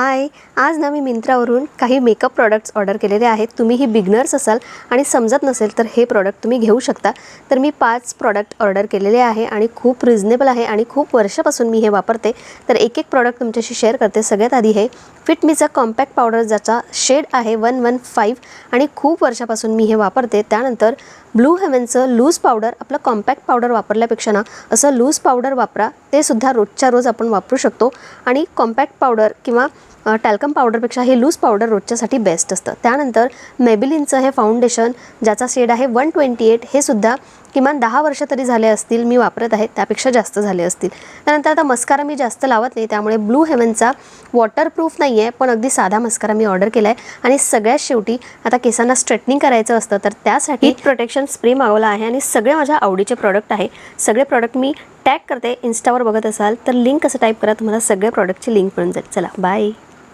हाय, आज ना मी मिंत्रावरून काही मेकअप प्रॉडक्ट्स ऑर्डर केलेले आहेत। तुम्हीही बिगनर्स असाल आणि समजत नसेल तर हे प्रॉडक्ट तुम्ही घेऊ शकता। तर मी 5 प्रॉडक्ट ऑर्डर केलेले आहे आणि खूप रिजनेबल आहे आणि खूप वर्षापासून मी हे वापरते। तर एक प्रॉडक्ट तुमच्याशी शेअर करते। सगळ्यात आधी हे फिट मीचा कॉम्पॅक्ट पावडर, ज्याचा शेड आहे 115 आणि खूप वर्षापासून मी हे वापरते। त्यानंतर ब्लू हेवनचं लूज पावडर, आपलं कॉम्पॅक्ट पावडर वापरल्यापेक्षा ना असं लूज पावडर वापरा, ते सुद्धा रोजच्या रोज आपण वापरू शकतो। आणि कॉम्पॅक्ट पावडर किंवा टॅल्कम पावडरपेक्षा हे लूज पावडर रोजच्यासाठी बेस्ट असतं। त्यानंतर मेबेलिनचं हे फाउंडेशन, ज्याचा शेड आहे 128, हे सुद्धा किमान 10 वर्ष तरी झाले असतील मी वापरत आहे, त्यापेक्षा जास्त झाले असतील। त्यानंतर आता मस्कारा मी जास्त लावत नाही, त्यामुळे ब्लू हेवनचा वॉटरप्रूफ नाही आहे पण अगदी साधा मस्कारा मी ऑर्डर केला आहे। आणि सगळ्यात शेवटी आता केसांना स्ट्रेटनिंग करायचं असतं तर त्यासाठी हीट प्रोटेक्शन स्प्रे मागवला आहे आणि सगळे माझ्या आवडीचे प्रॉडक्ट आहे। सगळे प्रॉडक्ट मी टॅग करते, इंस्टावर बघत असाल तर लिंक कसं टाईप करा, तुम्हाला सगळे प्रॉडक्टची लिंक मिळून जाईल। चला बाय।